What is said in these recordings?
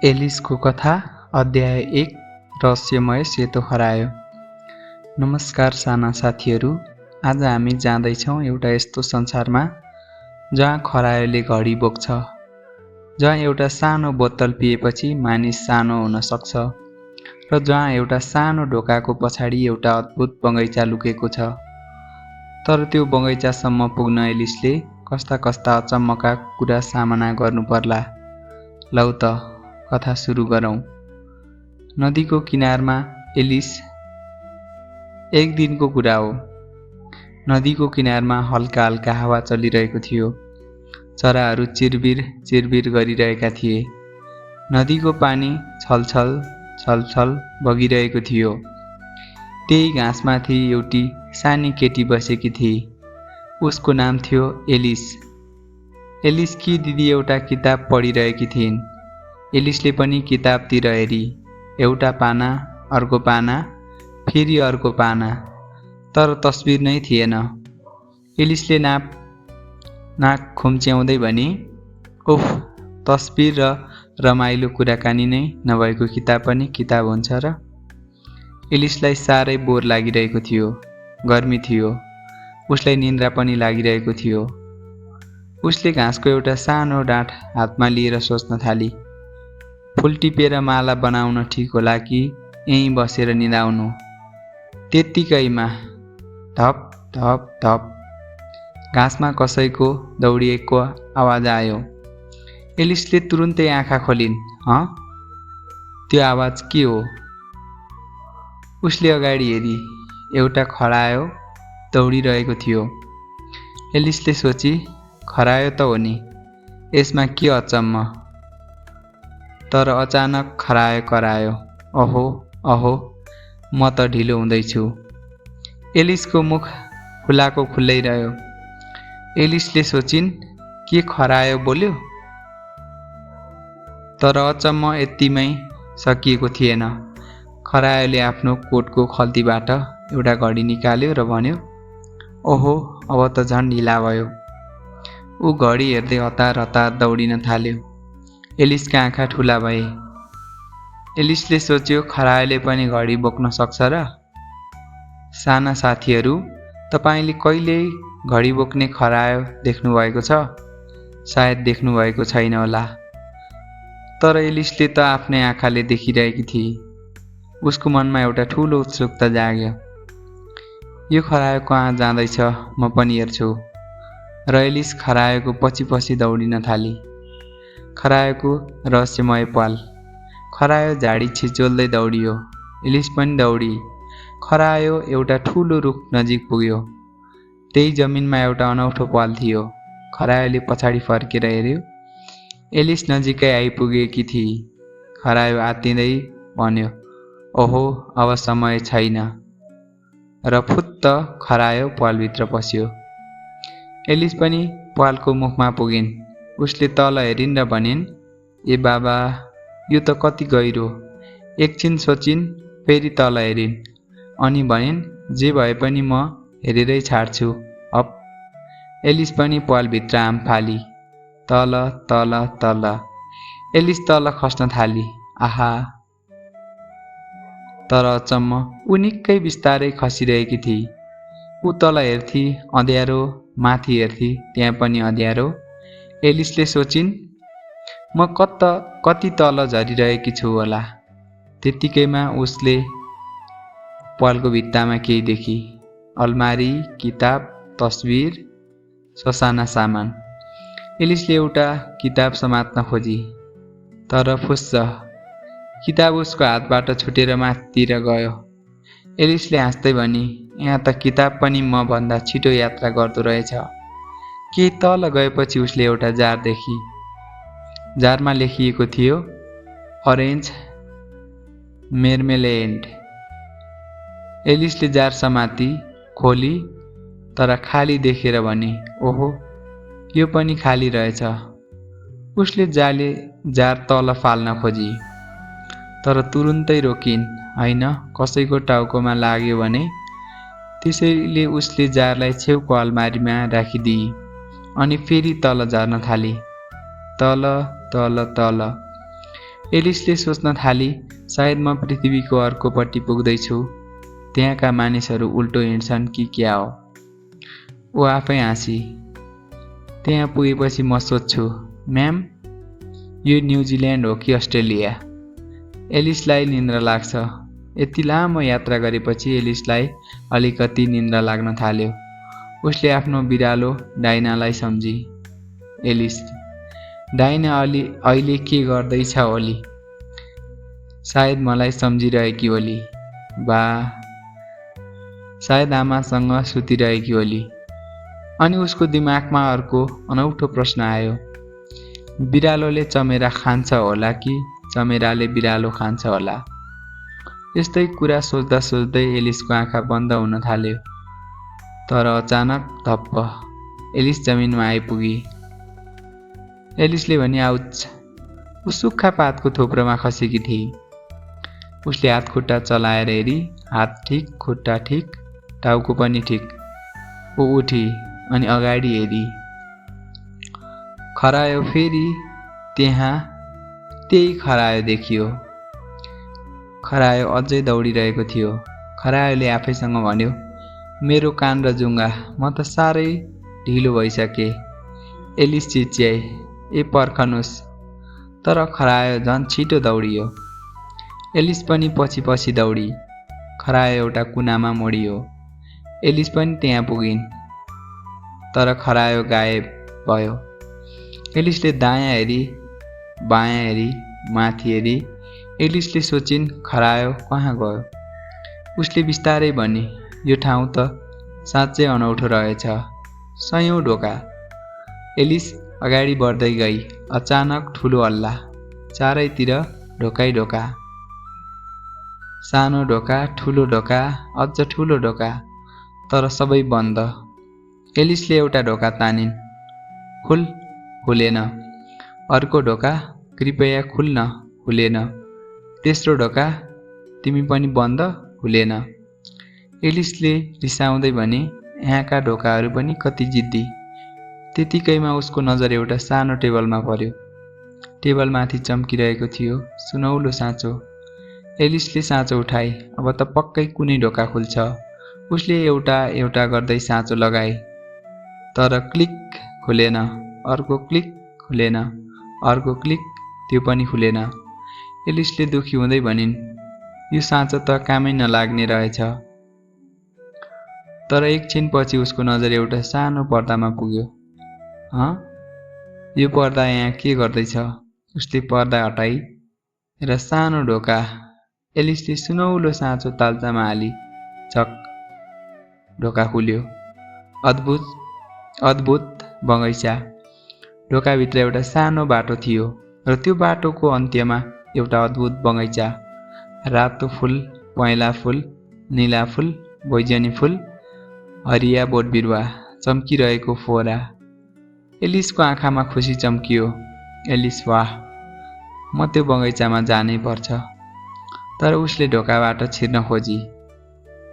एलिसको कथा अध्याय 1 रहस्यमय सेतो हरायो। नमस्कार साना साथीहरू, आज हामी जाँदैछौँ एउटा यस्तो संसारमा जहाँ खरायोले घडी बोक्छ, जहाँ एउटा सानो बोतल पिएपछि मानिस सानो हुन सक्छ र जहाँ एउटा सानो ढोकाको पछाडि एउटा अद्भुत बगैँचा लुकेको छ। तर त्यो बगैँचासम्म पुग्न एलिसले कस्ता कस्ता अचम्मका कुरा सामना गर्नु पर्ला। लौ त कथा सुरु गरौँ। नदीको किनारमा एलिस। एक दिनको कुरा हो। नदीको किनारमा हल्का हल्का हावा चलिरहेको थियो। चराहरू चिरबिर चिरबिर गरिरहेका थिए। नदीको पानी छलछल छलछल बगिरहेको थियो। त्यही घाँसमाथि एउटी सानी केटी बसेकी थिई। उसको नाम थियो एलिस। एलिसकी दिदी एउटा किताब पढिरहेकी थिइन्। एलिसले पनि किताबतिर हेरी, एउटा पाना, अर्को पाना, फेरि अर्को पाना, तर तस्बिर नै थिएन। एलिसले नाक खुम्च्याउँदै भने, उफ, तस्बिर र रमाइलो कुराकानी नै नभएको किताब पनि किताब हुन्छ र? एलिसलाई साह्रै बोर लागिरहेको थियो। गर्मी थियो। उसलाई निन्द्रा पनि लागिरहेको थियो। उसले घाँसको एउटा सानो डाँठ हातमा लिएर सोच्न थाली, फुल टिपेर माला बनाउन ठिक होला कि यहीँ बसेर निदाउनु। त्यत्तिकैमा धप धप धप घाँसमा कसैको दौडिएको आवाज आयो। एलिसले तुरुन्तै आँखा खोलिन्। त्यो आवाज के हो? उसले अगाडि हेरी, एउटा खरायो दौडिरहेको थियो। एलिसले सोची, खरायो त हो नि, यसमा के अचम्म? तर अचानक खरायो करायो, अहो अहो, म त ढिलो हुँदैछु। एलिसको मुख खुलाको खुल्लै रह्यो। एलिसले सोचिन्, के खरायो बोल्यो? तर अचम्म यतिमै सकिएको थिएन। खरायोले आफ्नो कोटको खल्तीबाट एउटा घडी निकाल्यो र भन्यो, ओहो, अब त झन् ढिला भयो। ऊ घडी हेर्दै हतार हतार दौडिन थाल्यो। एलिसका आँखा ठुला भए। एलिसले सोच्यो, खरायोले पनि घडी बोक्न सक्छ र? साना साथीहरू, तपाईँले कहिल्यै घडी बोक्ने खरायो देख्नुभएको छ? सायद देख्नुभएको छैन होला। तर एलिसले त आफ्नै आँखाले देखिरहेकी थिए। उसको मनमा एउटा ठुलो उत्सुकता जाग्यो। यो खरायो कहाँ जाँदैछ, म पनि हेर्छु। र एलिस खरायोको पछि पछि दौडिन थाली। खरायोको रहस्यमय पल। खरायो झाडी छिचोल्दै दौडियो। एलिस पनि दौडी। खरायो एउटा ठुलो रुख नजिक पुग्यो। त्यही जमिनमा एउटा अनौठो पल थियो। खरायोले पछाडि फर्केर हेर्यो। एलिस नजिकै आइपुगेकी थिई। खरायो आत्तिँदै भन्यो, ओहो, अब समय छैन। र फुत्त खरायो पलभित्र पस्यो। एलिस पनि पलको मुखमा पुगिन्। उसले तल हेरिन् र भनिन्, ए बाबा, यो त कति गहिरो। एकछिन सोचिन्, फेरि तल हेरिन्, अनि भनिन्, जे भए पनि म हेरेरै छाड्छु। अप। एलिस पनि पलभित्र आम फाली। तल तल तल। एलिस तल खस्न थाली। आहा! तर अचम्म, ऊ निकै बिस्तारै खसिरहेकी थिई। ऊ तल हेर्थी, अँध्यारो, माथि हेर्थी, त्यहाँ पनि अँध्यारो। एलिसले सोचिन्, म कति तल झरिरहेकी छु होला। त्यत्तिकैमा उसले पलको भित्तामा केही देखी। अलमारी, किताब, तस्बिर, ससाना सामान। एलिसले एउटा किताब समात्न खोजी, तर फुस्स, किताब उसको हातबाट छुटेर माथितिर गयो। एलिसले हाँस्दै भनी, यहाँ त किताब पनि म भन्दा छिटो यात्रा गर्दो रहेछ। केही तल गएपछि उसले एउटा जार देखी। जारमा लेखिएको थियो, अरेन्ज मेर्मेलेन्ड। एलिसले जार समाती, खोली, तर खाली देखेर भने, ओहो, यो पनि खाली रहेछ। उसले जार तल फाल्न खोजी, तर तुरुन्तै रोकिन्। होइन, कसैको टाउकोमा लाग्यो भने। त्यसैले उसले जारलाई छेउको अलमारीमा राखिदिई अनि फेरि तल झर्न थाली। तल तल तल। एलिसले सोच्न थाली, सायद म पृथ्वीको अर्कोपट्टि पुग्दैछु। त्यहाँका मानिसहरू उल्टो हिँड्छन् कि क्या हो? ऊ आफै हाँसी। त्यहाँ पुगेपछि म सोध्छु, म्याम, यो न्युजिल्यान्ड हो कि अस्ट्रेलिया? एलिसलाई निन्द्रा लाग्छ। यति लामो यात्रा गरेपछि एलिसलाई अलिकति निन्द्रा लाग्न थाल्यो। उसले आफ्नो बिरालो डाइनालाई सम्झी। एलिस, डाइना अहिले के गर्दैछ होली? सायद मलाई सम्झिरहेकी होली। बा, सायद आमासँग सुतिरहेकी होली। अनि उसको दिमागमा अर्को अनौठो प्रश्न आयो। बिरालोले चमेरा खान्छ होला कि चमेराले बिरालो खान्छ होला? यस्तै कुरा सोच्दा सोच्दै एलिसको आँखा बन्द हुन थाल्यो। तर अचानक धप्प, एलिस जमिनमा आइपुगी। एलिसले भने, आउच। ऊ सुक्खा पातको थोप्रोमा खसेकी थिए। उसले हात खुट्टा चलाएर हेरी, हात ठिक, खुट्टा ठिक, टाउको पनि ठिक। ऊ उठी अनि अगाडि हेरी। खरायो फेरि त्यहाँ त्यही खरायो देखियो। खरायो अझै दौडिरहेको थियो। खरायोले आफैसँग भन्यो, मेरो कान र जुङ्गा, म त साह्रै ढिलो भइसके। एलिस चिच्याए, ए पर्खनुस्। तर खरायो झन् छिटो दौडियो। एलिस पनि पछि पछि दौडी। खरायो एउटा कुनामा मोडियो। एलिस पनि त्यहाँ पुगिन्। तर खरायो गायब भयो। एलिसले दायाँ हेरी, बायाँ हेरी, माथि हेरी। एलिसले सोचिन्, खरायो कहाँ गयो? उसले बिस्तारै भने, यो ठाउँ त साँच्चै अनौठो रहेछ। सयौं ढोका। एलिस अगाडि बढ्दै गई। अचानक ठुलो हल्ला। चारैतिर ढोकै ढोका। सानो ढोका, ठुलो ढोका, अझ ठुलो ढोका। तर सबै बन्द। एलिसले एउटा ढोका तानिन्। खुल, खुलेन। अर्को ढोका, कृपया खुल्न, खुलेन। तेस्रो ढोका, तिमी पनि बन्द, खुलेन। एलिसले रिसाउँदै भने, यहाँका ढोकाहरू पनि कति जिद्दी। त्यतिकैमा उसको नजर एउटा सानो टेबलमा पर्यो। टेबलमाथि चम्किरहेको थियो सुनौलो साँचो। एलिसले साँचो उठाए। अब त पक्कै कुनै ढोका खुल्छ। उसले एउटा एउटा गर्दै साँचो लगाए। तर क्लिक, खुलेन। अर्को क्लिक, खुलेन। अर्को क्लिक, त्यो पनि खुलेन। एलिसले दुखी हुँदै भनिन्, यो साँचो त कामै नलाग्ने रहेछ। तर एकछिनपछि उसको नजर एउटा सानो पर्दामा पुग्यो। यो पर्दा यहाँ के गर्दैछ? उसले पर्दा हटाई र सानो ढोका एलिसले सुनौलो साँचो ताल्चामा हाली। झक, ढोका खुल्यो। अद्भुत अद्भुत बगैँचा। ढोकाभित्र एउटा सानो बाटो थियो र त्यो बाटोको अन्त्यमा एउटा अद्भुत बगैँचा। रातो फुल, पहेँला फुल, नीला फुल, बैजनी फुल, हरिया बोटबिरुवा, चम्किरहेको फोहरा। एलिसको आँखामा खुसी चम्कियो। एलिस, वाह, म त्यो बगैँचामा जानै पर्छ। तर उसले ढोकाबाट छिर्न खोजी।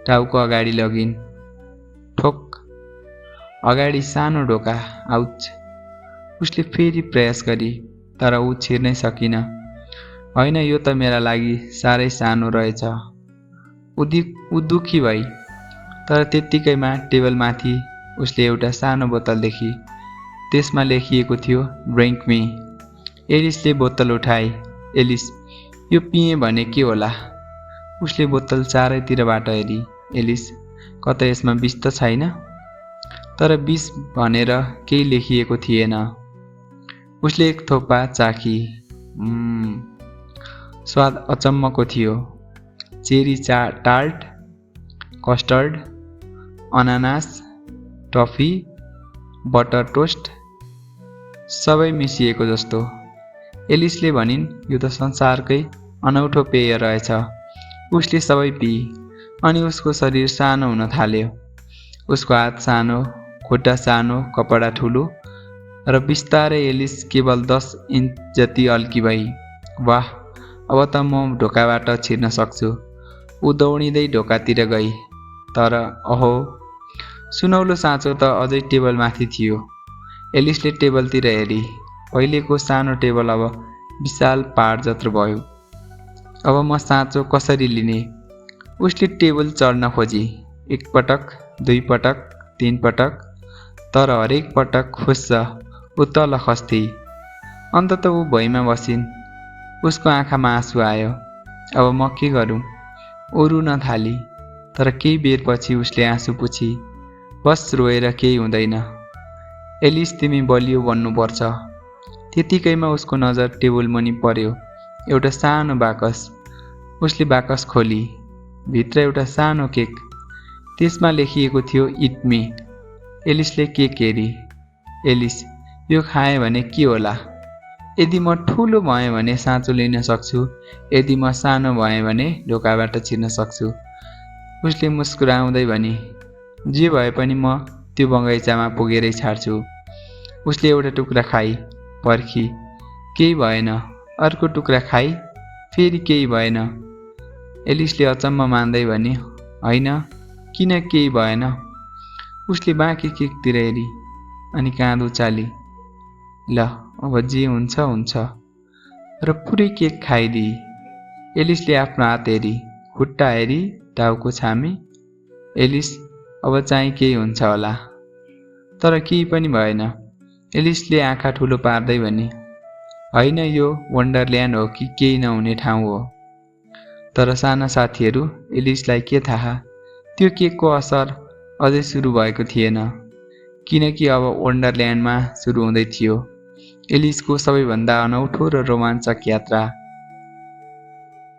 टाउको अगाडि लगिन्। ठोक, अगाडि सानो ढोका। आउच। उसले फेरि प्रयास गरी, तर ऊ छिर्नै सकिन। होइन, यो त मेरा लागि साह्रै सानो रहेछ। ऊ दुखी भई। तर त्यत्तिकैमा टेबलमाथि उसले एउटा सानो बोतल देखी। त्यसमा लेखिएको थियो, ड्रिङ्क मी। एलिसले बोतल उठाए। एलिस, यो पिएँ भने के होला? उसले बोतल चारैतिरबाट हेरी। एलिस, कतै यसमा विष त छैन? तर विष भनेर केही लेखिएको थिएन। उसले एक थोपा चाखी। स्वाद अचम्मको थियो। चेरी टाल्ट, कस्टर्ड, अनानास, टफी, बटर टोस्ट, सबै मिसिएको जस्तो। एलिसले भनिन्, यो त संसारकै अनौठो पेय रहेछ। उसले सबै पिई। अनि उसको शरीर सानो हुन थाल्यो। उसको हात सानो, खुट्टा सानो, कपडा ठुलो र बिस्तारै एलिस केवल 10 इन्च जति अल्की भई। वाह, अब त म ढोकाबाट छिर्न सक्छु। ऊ दौडिँदै ढोकातिर गई। तर अहो, सुनौलो साँचो त अझै टेबलमाथि थियो। एलिसले टेबलतिर हेरी। पहिलेको सानो टेबल अब विशाल पहाड जत्रो भयो। अब म साँचो कसरी लिने? उसले टेबल चढ्न खोजी। एक पटक, 2 पटक, 3 पटक, तर हरेक पटक खुस्छ ऊ तल खस्थे। अन्तत ऊ भुइँमा बसिन्। उसको आँखामा आँसु आयो। अब म के गरौँ? ऊ रुन थाली। तर केही बेरपछि उसले आँसु पुछी, बस रोएर केही हुँदैन। एलिस तिमी बलियो बन्नुपर्छ। त्यतिकैमा उसको नजर टेबल मुनि पर्यो। एउटा सानो बाकस। उसले बाकस खोली। भित्र एउटा सानो केक। त्यसमा लेखिएको थियो इट मी। एलिसले केक हेरी। एलिस, यो खाएँ भने के होला? यदि म ठुलो भएँ भने साँचो लिन सक्छु, यदि म सानो भएँ भने ढोकाबाट छिर्न सक्छु। उसले मुस्कुराउँदै भनी, जे भए पनि म त्यो बगैँचामा पुगेरै छाड्छु। उसले एउटा टुक्रा खाई, पर्खी, केही भएन। अर्को टुक्रा खाई, फेरि केही भएन। एलिसले अचम्म मान्दै भनी, होइन, किन केही भएन? उसले बाँकी केकतिर हेरी, अनि काँध उचाली। ल, अब जे हुन्छ हुन्छ। र पुरै केक खाइदिई। एलिसले आफ्नो हात हेरी, खुट्टा हेरी, टाउको छामी। एलिस, अब चाहिँ केही हुन्छ होला। तर केही पनि भएन। एलिसले आँखा ठुलो पार्दै भनी, होइन, यो वन्डरल्यान्ड हो कि केही नहुने ठाउँ हो। तर साना साथीहरू, एलिसलाई के थाहा, त्यो केकको असर अझै सुरु भएको थिएन, किनकि अब वन्डरल्यान्डमा सुरु हुँदै थियो एलिसको सबैभन्दा अनौठो र रोमाञ्चक यात्रा।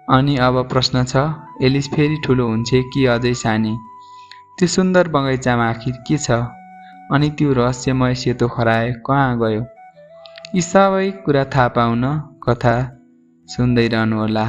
अनि अब प्रश्न छ, एलिस फेरि ठुलो हुन्छ कि अझै सानी? त्यो सुन्दर बगैँचामा आखिर के छ? अनि त्यो रहस्यमय सेतो खरायो कहाँ गयो? यी सबै कुरा थाहा पाउन कथा सुन्दै रहनुहोला।